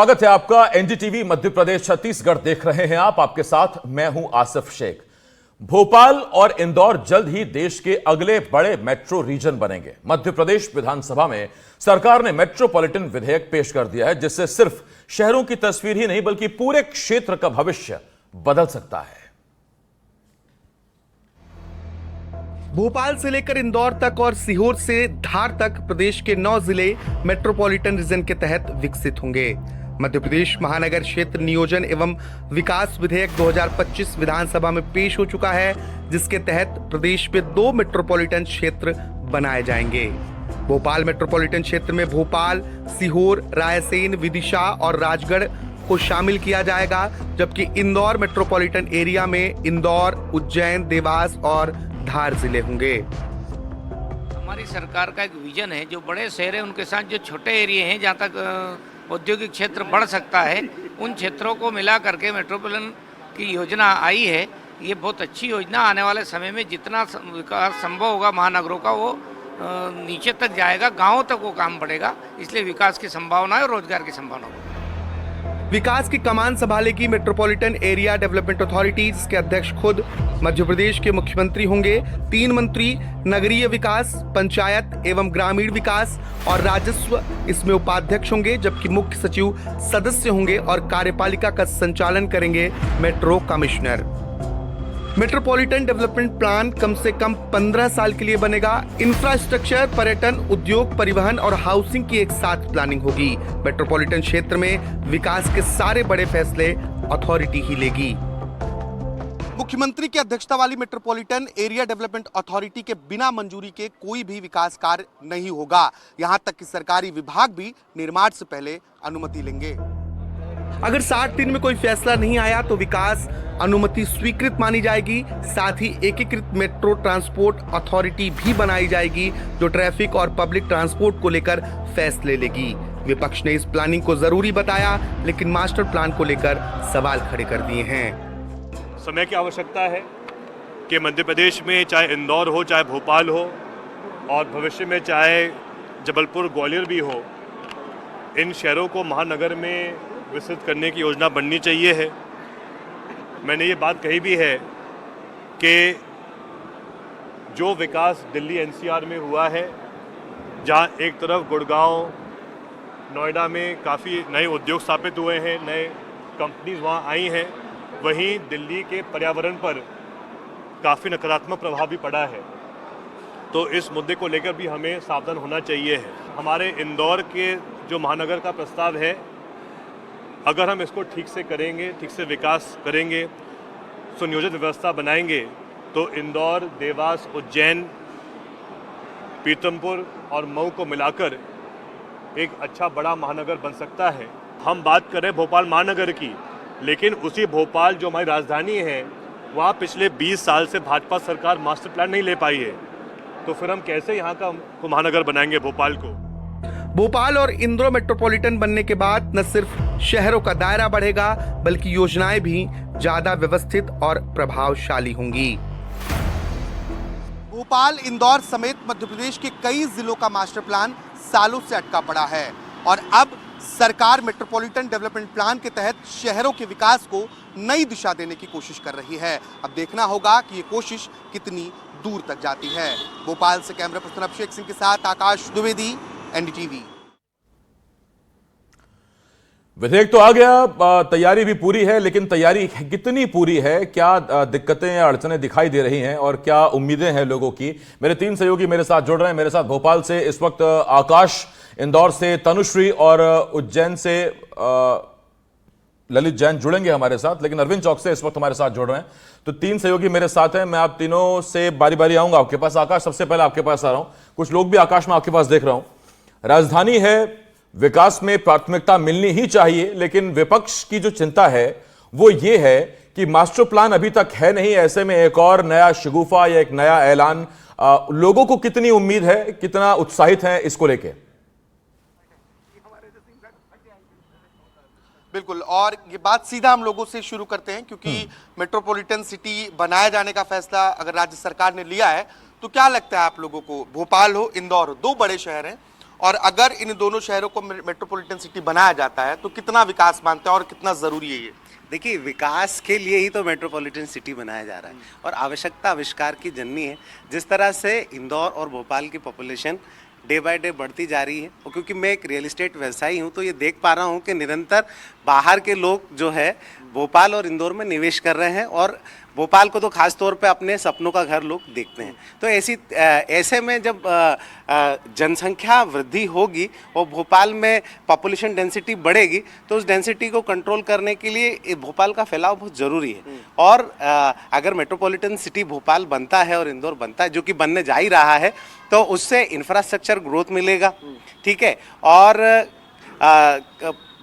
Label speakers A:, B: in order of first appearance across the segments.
A: स्वागत है आपका। एनडीटीवी मध्य प्रदेश छत्तीसगढ़ देख रहे हैं आप। आपके साथ मैं हूं आसिफ शेख। भोपाल और इंदौर जल्द ही देश के अगले बड़े मेट्रो रीजन बनेंगे। मध्य प्रदेश विधानसभा में सरकार ने मेट्रोपॉलिटन विधेयक पेश कर दिया है, जिससे सिर्फ शहरों की तस्वीर ही नहीं बल्कि पूरे क्षेत्र का भविष्य बदल सकता है।
B: भोपाल से लेकर इंदौर तक और सीहोर से धार तक प्रदेश के 9 जिले मेट्रोपॉलिटन रीजन के तहत विकसित होंगे। मध्य प्रदेश महानगर क्षेत्र नियोजन एवं विकास विधेयक 2025 विधानसभा में पेश हो चुका है, जिसके तहत प्रदेश में 2 मेट्रोपॉलिटन क्षेत्र बनाए जाएंगे। भोपाल मेट्रोपॉलिटन क्षेत्र में भोपाल, सीहोर, रायसेन, विदिशा और राजगढ़ को शामिल किया जाएगा, जबकि इंदौर मेट्रोपॉलिटन एरिया में इंदौर, उज्जैन, देवास और धार जिले होंगे।
C: हमारी सरकार का एक विजन है, जो बड़े शहर हैं उनके साथ जो छोटे एरिया हैं जहाँ तक औद्योगिक क्षेत्र बढ़ सकता है, उन क्षेत्रों को मिला करके मेट्रोपॉलिटन की योजना आई है। ये बहुत अच्छी योजना, आने वाले समय में जितना विकास संभव होगा महानगरों का वो नीचे तक जाएगा, गाँव तक वो काम बढ़ेगा, इसलिए विकास की संभावना है और रोजगार की संभावना है।
B: विकास की कमान संभालेगी मेट्रोपॉलिटन एरिया डेवलपमेंट अथॉरिटी, जिसके अध्यक्ष खुद मध्य प्रदेश के मुख्यमंत्री होंगे। 3 मंत्री नगरीय विकास, पंचायत एवं ग्रामीण विकास और राजस्व इसमें उपाध्यक्ष होंगे, जबकि मुख्य सचिव सदस्य होंगे और कार्यपालिका का संचालन करेंगे metro commissioner. Metropolitan development plan कम से कम 15 साल के लिए बनेगा। इंफ्रास्ट्रक्चर, पर्यटन, उद्योग, परिवहन और हाउसिंग की एक साथ प्लानिंग होगी। मेट्रोपॉलिटन क्षेत्र में विकास के सारे बड़े फैसले अथॉरिटी ही लेगी। मुख्यमंत्री की अध्यक्षता वाली मेट्रोपॉलिटन एरिया डेवलपमेंट अथॉरिटी के बिना मंजूरी के कोई भी विकास कार्य नहीं होगा। यहां तक कि सरकारी विभाग भी निर्माण से पहले अनुमति लेंगे। अगर 60 दिन में कोई फैसला नहीं आया तो विकास अनुमति स्वीकृत मानी जाएगी। साथ ही एकीकृत मेट्रो ट्रांसपोर्ट अथॉरिटी भी बनाई जाएगी, जो ट्रैफिक और पब्लिक ट्रांसपोर्ट को लेकर फैसले लेगी। विपक्ष ने इस प्लानिंग को जरूरी बताया, लेकिन मास्टर प्लान को लेकर सवाल खड़े कर दिए हैं।
D: समय की आवश्यकता है कि मध्य प्रदेश में चाहे इंदौर हो, चाहे भोपाल हो और भविष्य में चाहे जबलपुर, ग्वालियर भी हो, इन शहरों को महानगर में विकसित करने की योजना बननी चाहिए है। मैंने ये बात कही भी है कि जो विकास दिल्ली एनसीआर में हुआ है, जहाँ एक तरफ गुड़गांव, नोएडा में काफ़ी नए उद्योग स्थापित हुए हैं, नए कंपनीज वहाँ आई हैं, वहीं दिल्ली के पर्यावरण पर काफ़ी नकारात्मक प्रभाव भी पड़ा है। तो इस मुद्दे को लेकर भी हमें सावधान होना चाहिए है। हमारे इंदौर के जो महानगर का प्रस्ताव है, अगर हम इसको ठीक से करेंगे, ठीक से विकास करेंगे, सुनियोजित व्यवस्था बनाएंगे, तो इंदौर, देवास, उज्जैन, पीतमपुर और मऊ को मिलाकर एक अच्छा बड़ा महानगर बन सकता है। हम बात करें भोपाल महानगर की, लेकिन उसी भोपाल जो हमारी राजधानी है, वहाँ पिछले 20 साल से भाजपा सरकार मास्टर प्लान नहीं ले पाई है, तो फिर हम कैसे यहाँ का महानगर बनाएंगे भोपाल को।
B: भोपाल और इंदौर मेट्रोपॉलिटन बनने के बाद न सिर्फ शहरों का दायरा बढ़ेगा, बल्कि योजनाएं भी ज्यादा व्यवस्थित और प्रभावशाली होंगी। भोपाल, इंदौर समेत मध्य प्रदेश के कई जिलों का मास्टर प्लान सालों से अटका पड़ा है और अब सरकार मेट्रोपॉलिटन डेवलपमेंट प्लान के तहत शहरों के विकास को नई दिशा देने की कोशिश कर रही है। अब देखना होगा कि ये कोशिश कितनी दूर तक जाती है। भोपाल से कैमरा पर्सन अभिषेक सिंह के साथ आकाश द्विवेदी, एनडीटीवी।
A: विधेयक तो आ गया, तैयारी भी पूरी है, लेकिन तैयारी कितनी पूरी है, क्या दिक्कतें या अड़चनें दिखाई दे रही हैं और क्या उम्मीदें हैं लोगों की। मेरे 3 सहयोगी मेरे साथ जुड़ रहे हैं। मेरे साथ भोपाल से इस वक्त आकाश, इंदौर से तनुश्री और उज्जैन से ललित जैन जुड़ेंगे हमारे साथ, लेकिन अरविंद चौक से इस वक्त हमारे साथ जुड़ रहे हैं। तो 3 सहयोगी मेरे साथ हैं। मैं आप तीनों से बारी बारी आऊंगा आपके पास। आकाश, सबसे पहले आपके पास आ रहा हूं। कुछ लोग भी आकाश में आपके पास देख रहा हूं। राजधानी है, विकास में प्राथमिकता मिलनी ही चाहिए, लेकिन विपक्ष की जो चिंता है वो ये है कि मास्टर प्लान अभी तक है नहीं, ऐसे में एक और नया शगुफा या एक नया ऐलान, लोगों को कितनी उम्मीद है, कितना उत्साहित है इसको लेके?
B: बिल्कुल, और ये बात सीधा हम लोगों से शुरू करते हैं, क्योंकि मेट्रोपॉलिटन सिटी बनाया जाने का फैसला अगर राज्य सरकार ने लिया है, तो क्या लगता है आप लोगों को? भोपाल हो, इंदौर हो, 2 बड़े शहर हैं और अगर इन दोनों शहरों को मेट्रोपॉलिटन सिटी बनाया जाता है तो कितना विकास मानते हैं और कितना जरूरी है ये?
E: देखिए, विकास के लिए ही तो मेट्रोपॉलिटन सिटी बनाया जा रहा है और आवश्यकता आविष्कार की जननी है। जिस तरह से इंदौर और भोपाल की पॉपुलेशन डे बाय डे बढ़ती जा रही है, और क्योंकि मैं एक रियल एस्टेट व्यवसायी हूँ तो ये देख पा रहा हूँ कि निरंतर बाहर के लोग जो है भोपाल और इंदौर में निवेश कर रहे हैं, और भोपाल को तो खास तौर पे अपने सपनों का घर लोग देखते हैं। तो ऐसे में जब जनसंख्या वृद्धि होगी और भोपाल में पॉपुलेशन डेंसिटी बढ़ेगी तो उस डेंसिटी को कंट्रोल करने के लिए भोपाल का फैलाव बहुत ज़रूरी है। और अगर मेट्रोपॉलिटन सिटी भोपाल बनता है और इंदौर बनता है, जो कि बनने जा ही रहा है, तो उससे इंफ्रास्ट्रक्चर ग्रोथ मिलेगा, ठीक है। और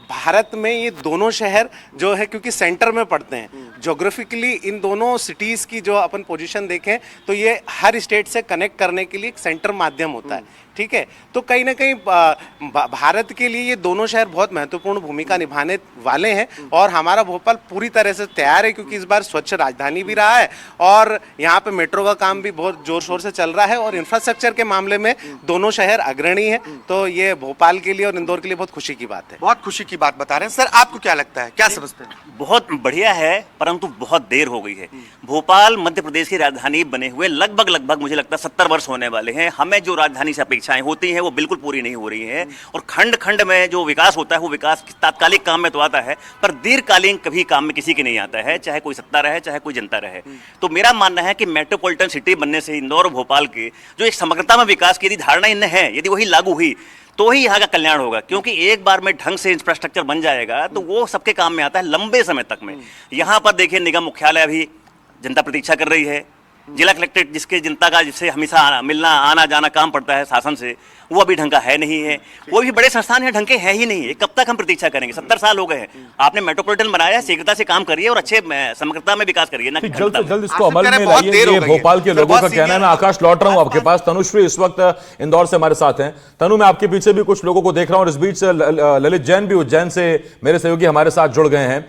E: भारत में ये दोनों शहर जो है, क्योंकि सेंटर में पड़ते हैं ज्योग्राफिकली, इन दोनों सिटीज़ की जो अपन पोजीशन देखें तो ये हर स्टेट से कनेक्ट करने के लिए एक सेंटर माध्यम होता है, ठीक है। तो कहीं ना कहीं भारत के लिए ये दोनों शहर बहुत महत्वपूर्ण भूमिका निभाने वाले हैं, और हमारा भोपाल पूरी तरह से तैयार है, क्योंकि इस बार स्वच्छ राजधानी भी रहा है और यहाँ पे मेट्रो का काम भी बहुत जोर शोर से चल रहा है, और इंफ्रास्ट्रक्चर के मामले में दोनों शहर अग्रणी है। तो ये भोपाल के लिए और इंदौर के लिए बहुत खुशी की बात है।
B: बहुत खुशी की बात बता रहे हैं सर, आपको क्या लगता है, क्या समझते हैं?
F: बहुत बढ़िया है, परंतु बहुत देर हो गई है। भोपाल मध्य प्रदेश की राजधानी बने हुए लगभग मुझे लगता है 70 वर्ष होने वाले हैं। हमें जो राजधानी से अपेक्षाएं होती हैं वो बिल्कुल पूरी नहीं हो रही है, और खंड खंड में जो विकास होता है वो विकास तात्कालिक काम में तो आता है, पर दीर्घकालीन कभी काम में किसी के नहीं आता है, चाहे कोई सत्ता रहे चाहे कोई जनता रहे। तो मेरा मानना है कि मेट्रोपॉलिटन सिटी बनने से इंदौर और भोपाल के जो एक समग्रता में विकास की यदि धारणा इनमें है, यदि वही लागू हुई तो ही यहाँ का कल्याण होगा। क्योंकि एक बार में ढंग से इंफ्रास्ट्रक्चर बन जाएगा तो वो सबके काम में आता है लंबे समय तक में। यहाँ पर देखिए, निगम मुख्यालय अभी जनता प्रतीक्षा कर रही है, जिला कलेक्ट्रेट जिसके जनता का जिससे हमेशा मिलना आना जाना काम पड़ता है शासन से, वो अभी ढंग का है नहीं है। कोई भी बड़े संस्थान है ढंग के है ही नहीं है। कब तक हम प्रतीक्षा करेंगे? 70 साल हो गए हैं। आपने मेट्रोपॉलिटन बनाया, शीघ्रता से काम करिए और अच्छे समग्रता में विकास करिए ना।
A: जल्द से जल्द इसको अमल में लाइए, ये भोपाल के लोगों का कहना है। मैं आकाश लौट रहा हूं आपके पास। तनुश्री इस वक्त इंदौर से हमारे साथ हैं। तनु, मैं आपके पीछे भी कुछ लोगों को देख रहा हूं, और इस बीच ललित जैन भी उज्जैन से मेरे सहयोगी हमारे साथ जुड़ गए हैं।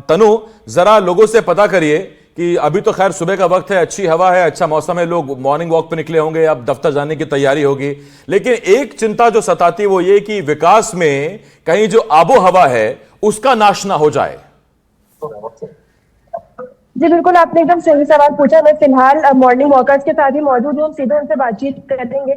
A: तनु, जरा लोगों से पता करिए कि अभी तो खैर सुबह का वक्त है, अच्छी हवा है, अच्छा मौसम है, लोग मॉर्निंग वॉक पे निकले होंगे, अब दफ्तर जाने की तैयारी होगी, लेकिन एक चिंता जो सताती है वो ये कि विकास में कहीं जो आबो हवा है उसका नाश ना हो जाए।
G: जी बिल्कुल, आपने एकदम सही सवाल पूछा। मैं फिलहाल मॉर्निंग वॉकर्स के साथ ही मौजूद हूँ, हम सीधे उनसे बातचीत करेंगे।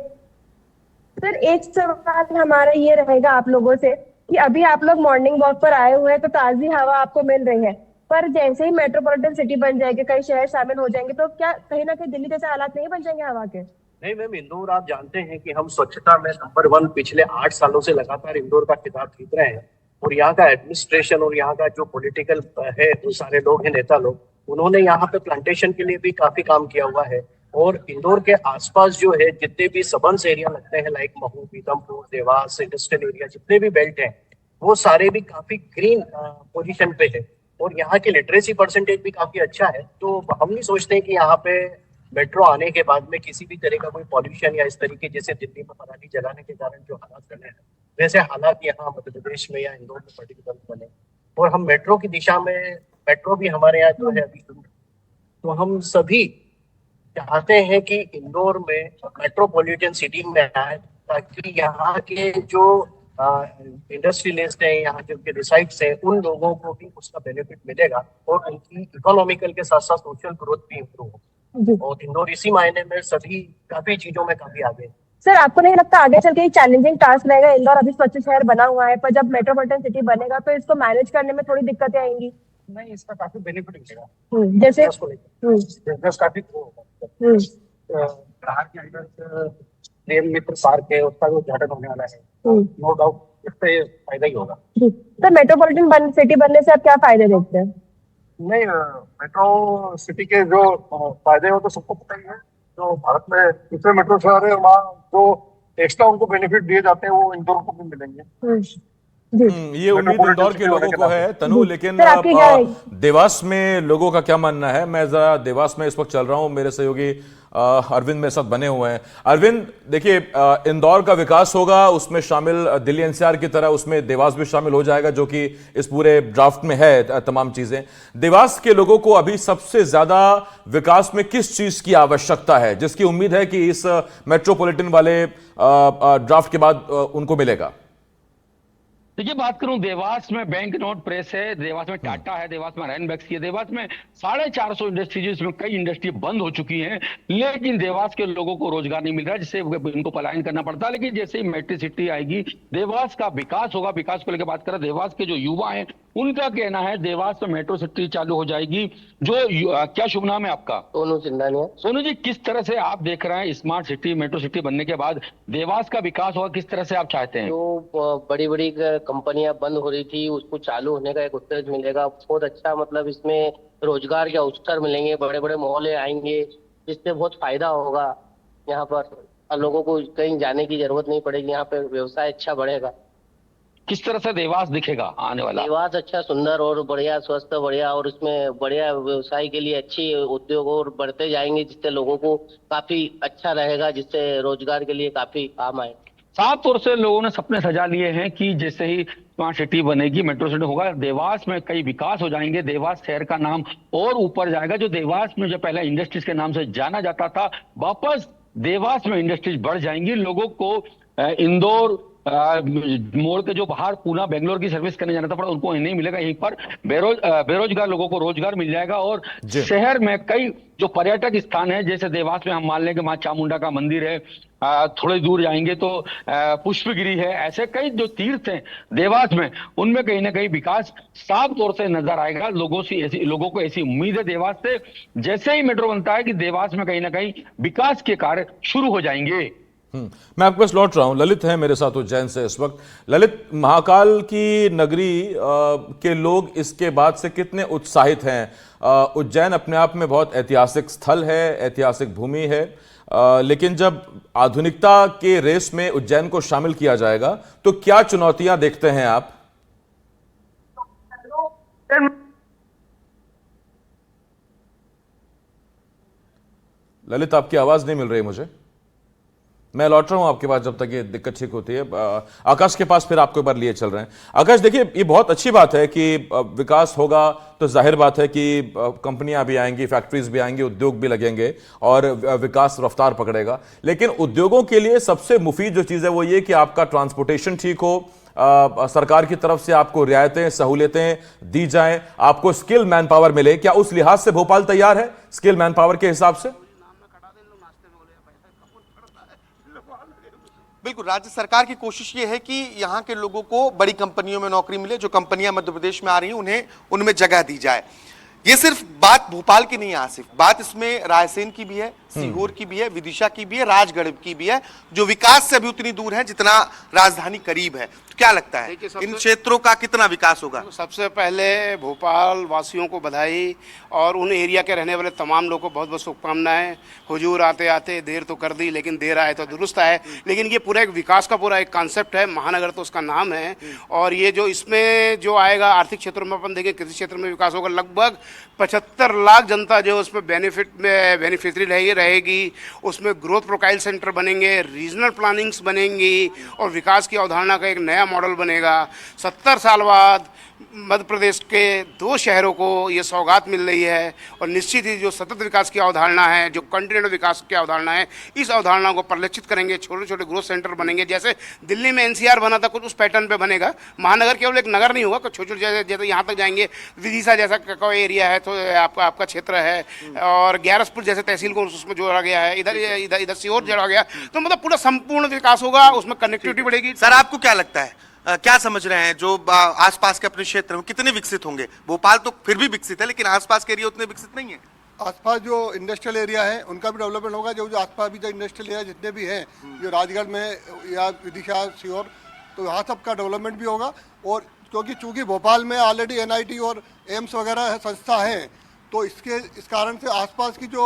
G: सर, एक सवाल हमारा ये रहेगा आप लोगों से कि अभी आप लोग मॉर्निंग वॉक पर आए हुए हैं तो ताजी हवा आपको मिल रही है, पर जैसे ही मेट्रोपॉलिटन सिटी बन जाएगी, कई शहर शामिल हो जाएंगे, तो क्या कहीं ना कहीं दिल्ली जैसे हालात नहीं बन जाएंगे हवा के?
H: नहीं मैम, इंदौर आप जानते हैं कि हम स्वच्छता में नंबर 1 पिछले 8 सालों से लगातार इंदौर का खिताब जीत रहे हैं, और यहाँ का एडमिनिस्ट्रेशन और यहाँ का जो पॉलिटिकल है, जो सारे लोग हैं, नेता लोग, उन्होंने यहाँ पे प्लांटेशन के लिए भी काफी काम किया हुआ है। और इंदौर के आसपास जो है जितने भी सबन्स एरिया लगते हैं, like Mhow, Pithampur, Dewas, industrial area, जितने भी बेल्ट हैं, वो सारे भी काफी ग्रीन पोजीशन पे है, और यहाँ की लिटरेसी परसेंटेज भी काफी अच्छा है। तो हम नहीं सोचते हैं कि यहाँ पे मेट्रो आने के बाद में किसी भी तरह का कोई पॉल्यूशन या इस तरीके जैसे दिल्ली में पराली जलाने के कारण जो हालात बने हैं, वैसे हालात यहाँ मध्य प्रदेश में या इंदौर में पर्टिकुलर बने। और हम मेट्रो की दिशा में, मेट्रो भी हमारे यहाँ जो है अभी शुरू, तो हम सभी चाहते हैं कि इंदौर में मेट्रोपॉलिटन सिटी में आए, ताकि यहाँ के जो इंडस्ट्रियलिस्ट है, यहाँ जो रिसाइड्स है, उन लोगों को भी उसका बेनिफिट मिलेगा, और उनकी इकोनॉमिकल के साथ साथ सोशल ग्रोथ भी इम्प्रूव हो। और इंदौर इसी मायने में सभी काफी चीजों में काफी आगे है।
G: सर, आपको नहीं लगता आगे चल के चैलेंजिंग टास्क रहेगा? इंदौर अभी स्वच्छ शहर बना हुआ है, पर जब मेट्रोपॉलिटन सिटी बनेगा तो इसको मैनेज करने में थोड़ी दिक्कतें आएंगी?
H: नहीं, इसका काफी बेनिफिट मिलेगा।
G: जैसे
H: बिजनेस काफी ग्रो होगा। बाहर के अंदर प्रेम मित्र पार्क है, उसका भी उद्घाटन होने वाला है, नो डाउट इससे फायदा ही होगा।
G: तो मेट्रोपॉलिटन सिटी बनने से आप क्या फायदे देखते हैं?
H: नहीं, मेट्रो सिटी के जो फायदे हो तो सबको पता ही है। जो भारत में दूसरे मेट्रो शहर है, वहाँ जो एक्स्ट्रा उनको बेनिफिट दिए जाते हैं वो इंदौर को भी मिलेंगे।
G: जी
A: ये उम्मीद इंदौर के लोगों को है तनु, लेकिन
G: सर, आपकी क्या राय?
A: देवास में लोगों का क्या मानना है? मैं जरा देवास में इस वक्त चल रहा हूं, मेरे सहयोगी अरविंद मेरे साथ बने हुए हैं। अरविंद, देखिए, इंदौर का विकास होगा, उसमें शामिल दिल्ली एनसीआर की तरह उसमें देवास भी शामिल हो जाएगा, जो कि इस पूरे ड्राफ्ट में है तमाम चीजें। देवास के लोगों को अभी सबसे ज्यादा विकास में किस चीज की आवश्यकता है, जिसकी उम्मीद है कि इस मेट्रोपॉलिटन वाले ड्राफ्ट के बाद उनको मिलेगा?
I: देखिए, बात करूं, देवास में बैंक नोट प्रेस है, देवास में टाटा है, देवास में रैनबैक्स की है, देवास में 450 इंडस्ट्रीज, इसमें कई इंडस्ट्री बंद हो चुकी हैं, लेकिन देवास के लोगों को रोजगार नहीं मिल रहा है, जिससे इनको पलायन करना पड़ता है। लेकिन जैसे ही मेट्रो सिटी आएगी, देवास का विकास होगा। विकास को लेकर बात करें, देवास के जो युवा हैं उनका कहना है देवास में मेट्रो सिटी चालू हो जाएगी। जो क्या शुभ नाम है आपका?
J: सोनू चिंदानिया।
I: सोनू जी, किस तरह से आप देख रहे हैं स्मार्ट सिटी, मेट्रो सिटी बनने के बाद देवास का विकास होगा, किस तरह से आप चाहते हैं?
J: जो बड़ी बड़ी कंपनियां बंद हो रही थी, उसको चालू होने का एक उत्तेज मिलेगा। बहुत अच्छा, मतलब इसमें रोजगार के अवसर मिलेंगे, बड़े बड़े मोहल्ले आएंगे, जिससे बहुत फायदा होगा यहाँ पर, और लोगों को कहीं जाने की जरूरत नहीं पड़ेगी, यहाँ पे व्यवसाय अच्छा बढ़ेगा।
I: किस तरह से देवास दिखेगा आने वाला?
J: देवास अच्छा, सुंदर और बढ़िया, स्वस्थ, बढ़िया, और उसमें बढ़िया व्यवसाय के लिए अच्छी उद्योग और बढ़ते जाएंगे, जिससे लोगों को काफी अच्छा रहेगा, जिससे रोजगार के लिए काफी काम आए।
I: साफ तौर से लोगों ने सपने सजा लिए हैं कि जैसे ही स्मार्ट सिटी बनेगी, मेट्रो सिटी होगा, देवास में कई विकास हो जाएंगे, देवास शहर का नाम और ऊपर जाएगा। जो देवास में जो पहले इंडस्ट्रीज के नाम से जाना जाता था, वापस देवास में इंडस्ट्रीज बढ़ जाएंगी। लोगों को इंदौर मोड़ के जो बाहर पूना बेंगलोर की सर्विस करने जाना था पड़ा, उनको नहीं मिलेगा। यहीं पर बेरोजगार लोगों को रोजगार मिल जाएगा। और शहर में कई जो पर्यटक स्थान है, जैसे देवास में हम मान लें कि मां चामुंडा का मंदिर है, थोड़ी दूर जाएंगे तो पुष्पगिरी है, ऐसे कई जो तीर्थ हैं देवास में, उनमें कहीं ना कहीं विकास साफ तौर से नजर आएगा। लोगों को ऐसी उम्मीद है देवास से, जैसे ही मेट्रो बनता है, कि देवास में कहीं ना कहीं विकास के कार्य शुरू हो जाएंगे।
A: मैं आपके पास लौट रहा हूं। ललित है मेरे साथ उज्जैन से इस वक्त। ललित, महाकाल की नगरी के लोग इसके बाद से कितने उत्साहित हैं? उज्जैन अपने आप में बहुत ऐतिहासिक स्थल है, ऐतिहासिक भूमि है, लेकिन जब आधुनिकता के रेस में उज्जैन को शामिल किया जाएगा तो क्या चुनौतियां देखते हैं आप? ललित, आपकी आवाज नहीं मिल रही मुझे। मैं लौट रहा हूं आपके पास जब तक ये दिक्कत ठीक होती है। आकाश के पास फिर आपको एक बार लिए चल रहे हैं। आकाश, देखिए, ये बहुत अच्छी बात है कि विकास होगा तो जाहिर बात है कि कंपनियां भी आएंगी, फैक्ट्रीज भी आएंगी, उद्योग भी लगेंगे और विकास रफ्तार पकड़ेगा। लेकिन उद्योगों के लिए सबसे मुफीद जो चीज़ है वो ये कि आपका ट्रांसपोर्टेशन ठीक हो, सरकार की तरफ से आपको रियायतें, सहूलियतें दी जाएं, आपको स्किल मैन पावर मिले। क्या उस लिहाज से भोपाल तैयार है स्किल मैन पावर के हिसाब से?
B: बिल्कुल, राज्य सरकार की कोशिश ये है कि यहाँ के लोगों को बड़ी कंपनियों में नौकरी मिले, जो कंपनियां मध्य प्रदेश में आ रही हैं उन्हें उनमें जगह दी जाए। ये सिर्फ बात भोपाल की नहीं है आसिफ, बात इसमें रायसेन की भी है, सीहोर की भी है, विदिशा की भी है, राजगढ़ की भी है, जो विकास से अभी उतनी दूर है जितना राजधानी करीब है। तो क्या लगता है इन क्षेत्रों का कितना विकास होगा?
K: सबसे पहले भोपाल वासियों को बधाई और उन एरिया के रहने वाले तमाम लोगों को बहुत बहुत शुभकामनाएं। हुजूर आते आते देर तो कर दी, लेकिन देर आए तो दुरुस्त है। लेकिन ये पूरा एक विकास का पूरा एक कॉन्सेप्ट है, महानगर तो उसका नाम है। और ये जो इसमें जो आएगा आर्थिक क्षेत्रों में, अपन देखें कृषि क्षेत्र में विकास होगा। लगभग 75 लाख जनता जो उसमें बेनिफिशरी रहेगी। उसमें ग्रोथ प्रोफाइल सेंटर बनेंगे, रीजनल प्लानिंग्स बनेंगी और विकास की अवधारणा का एक नया मॉडल बनेगा। 70 साल बाद मध्य प्रदेश के 2 शहरों को ये सौगात मिल रही है। और निश्चित ही जो सतत विकास की अवधारणा है, जो कंटिन्यूअस विकास की अवधारणा है, इस अवधारणा को परिलक्षित करेंगे। छोटे छोटे ग्रोथ सेंटर बनेंगे, जैसे दिल्ली में एनसीआर बना था, कुछ उस पैटर्न पे बनेगा। महानगर केवल एक नगर नहीं होगा, कुछ छोटे छोटे, जैसे यहाँ तक जाएंगे विदिशा जैसा कोई एरिया है तो आपका क्षेत्र है, और ग्यारसपुर जैसे तहसील को उसमें जोड़ा गया है, इधर सीहोर जोड़ा गया। तो मतलब पूरा संपूर्ण विकास होगा, उसमें कनेक्टिविटी बढ़ेगी।
B: सर, आपको क्या लगता है, क्या समझ रहे हैं, जो आसपास के अपने क्षेत्र में कितने विकसित होंगे? भोपाल तो फिर भी विकसित है, लेकिन आसपास के एरिया उतने विकसित नहीं है।
L: आसपास जो इंडस्ट्रियल एरिया है उनका भी डेवलपमेंट होगा। जो आसपास भी जो इंडस्ट्रियल एरिया जितने भी हैं, जो राजगढ़ में या विदिशा, सीहोर, तो यहाँ सबका डेवलपमेंट भी होगा। और क्योंकि चूंकि भोपाल में ऑलरेडी एनआईटी और एम्स वगैरह संस्था है, तो इस कारण से आसपास की जो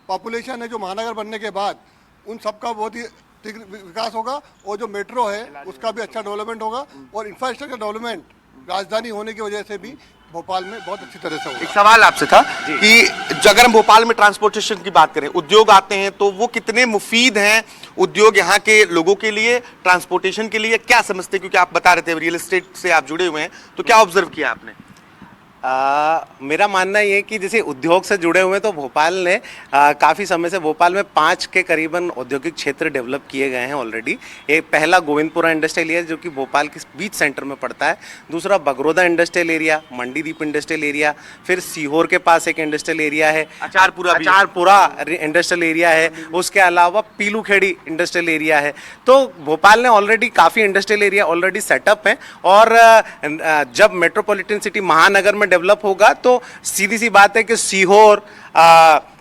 L: पॉपुलेशन है, जो महानगर बनने के बाद, उन सबका बहुत ही विकास होगा, और जो मेट्रो है उसका भी अच्छा डेवलपमेंट होगा, और इंफ्रास्ट्रक्चर डेवलपमेंट राजधानी होने की वजह से भी भोपाल में बहुत अच्छी तरह से होगा।
B: एक सवाल आपसे था कि अगर हम भोपाल में ट्रांसपोर्टेशन की बात करें, उद्योग आते हैं तो वो कितने मुफीद हैं उद्योग यहाँ के लोगों के लिए, ट्रांसपोर्टेशन के लिए, क्या समझते हैं? क्योंकि आप बता रहे थे रियल एस्टेट से आप जुड़े हुए हैं, तो क्या ऑब्जर्व किया आपने?
E: मेरा मानना ये है कि जैसे उद्योग से जुड़े हुए तो भोपाल ने काफ़ी समय से भोपाल में 5 के करीबन औद्योगिक क्षेत्र डेवलप किए गए हैं ऑलरेडी। एक पहला गोविंदपुरा इंडस्ट्रियल एरिया जो कि भोपाल के बीच सेंटर में पड़ता है, दूसरा Bagroda industrial area, Mandideep industrial area, फिर सीहोर के पास एक इंडस्ट्रियल एरिया है, अचारपुरा इंडस्ट्रियल एरिया है, उसके अलावा पीलूखेड़ी इंडस्ट्रियल एरिया है। तो भोपाल ने ऑलरेडी काफ़ी इंडस्ट्रियल एरिया ऑलरेडी सेटअप है, और जब मेट्रोपॉलिटन सिटी महानगर में डेवलप होगा तो सीधी सी बात है कि सीहोर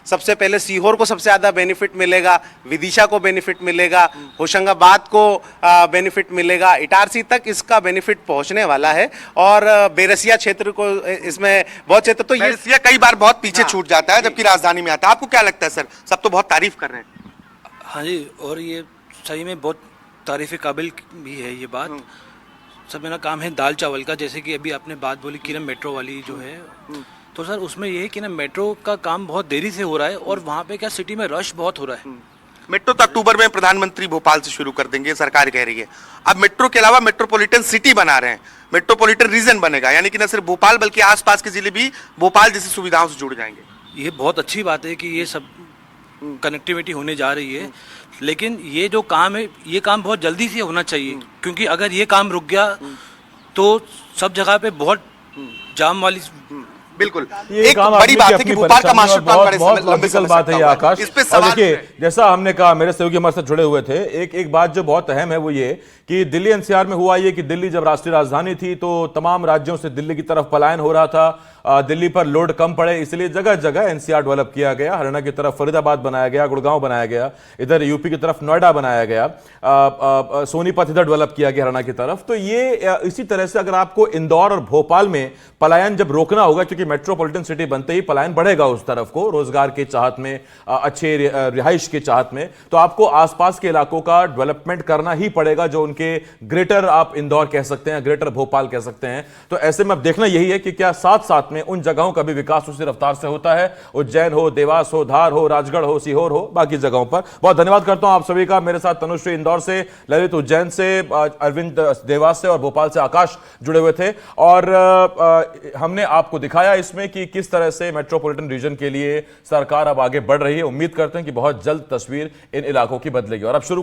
E: सबसे पहले सीहोर को सबसे ज्यादा बेनिफिट मिलेगा, विदिशा को बेनिफिट मिलेगा, होशंगाबाद को बेनिफिट मिलेगा, इटारसी तक इसका बेनिफिट पहुंचने वाला है, और बेरसिया क्षेत्र को इसमें बहुत क्षेत्र, तो ये कई बार बहुत पीछे छूट जाता है जबकि राजधानी में आता है। आपको क्या लगता है सर? सब तो बहुत तारीफ कर रहे हैं।
M: हाँ जी, और ये सही में बहुत तारीफ काबिल भी है ये बात। सर मेरा काम है दाल चावल का, जैसे कि अभी आपने बात बोली कि ना मेट्रो वाली जो है, तो सर उसमें ये है कि ना मेट्रो का काम बहुत देरी से हो रहा है, और वहाँ पे क्या सिटी में रश बहुत हो रहा है।
B: मेट्रो तो अक्टूबर में प्रधानमंत्री भोपाल से शुरू कर देंगे, सरकार कह रही है। अब मेट्रो के अलावा मेट्रोपॉलिटन सिटी बना रहे हैं, मेट्रोपॉलिटन रीजन बनेगा, यानी कि न सिर्फ भोपाल बल्कि आसपास के जिले भी भोपाल जैसी सुविधाओं से जुड़ जाएंगे।
M: ये बहुत अच्छी बात है कि ये सब कनेक्टिविटी होने जा रही है, लेकिन ये जो काम है ये काम बहुत जल्दी से होना चाहिए, क्योंकि अगर ये काम रुक गया तो सब जगह पे बहुत जाम वाली।
B: बिल्कुल, एक बड़ी बात है कि भोपाल का मास्टर प्लान बड़े लंबे समय
A: बात है ये आकाश।
B: इस पे
A: और देखिए, जैसा हमने कहा, मेरे सहयोगी हमारे साथ जुड़े हुए थे, एक बात जो बहुत अहम है वो ये कि दिल्ली एनसीआर में हुआ ये कि दिल्ली जब राष्ट्रीय राजधानी थी तो तमाम राज्यों से दिल्ली की तरफ पलायन हो रहा था, दिल्ली पर लोड कम पड़े, इसलिए जगह जगह एनसीआर डेवलप किया गया। हरियाणा की तरफ फरीदाबाद बनाया गया, गुड़गांव बनाया गया, इधर यूपी की तरफ नोएडा बनाया गया, सोनीपत इधर डेवलप किया गया हरियाणा की तरफ। तो ये इसी तरह से अगर आपको इंदौर और भोपाल में पलायन जब रोकना होगा, क्योंकि मेट्रोपॉलिटन सिटी बनते ही पलायन बढ़ेगा उस तरफ को, रोजगार के चाहत में, अच्छे रिहाइश के चाहत में, तो आपको आसपास के इलाकों का डेवलपमेंट करना ही पड़ेगा, जो उनके ग्रेटर आप इंदौर कह सकते हैं, ग्रेटर भोपाल कह सकते हैं। तो ऐसे में अब देखना यही है कि क्या साथ साथ में उन जगहों का भी विकास उसी रफ्तार से होता है, उज्जैन हो, देवास हो, धार हो, राजगढ़ हो, सीहोर हो, बाकी जगहों पर। बहुत धन्यवाद करता हूं आप सभी का। मेरे साथ तनुश्री इंदौर से, ललित उज्जैन से, अरविंद देवास से और भोपाल से आकाश जुड़े हुए थे, और हमने आपको दिखाया इसमें कि किस तरह से मेट्रोपॉलिटन रीजन के लिए सरकार अब आगे बढ़ रही है। उम्मीद करते हैं कि बहुत जल्द तस्वीर इन इलाकों की बदलेगी। और अब शुरू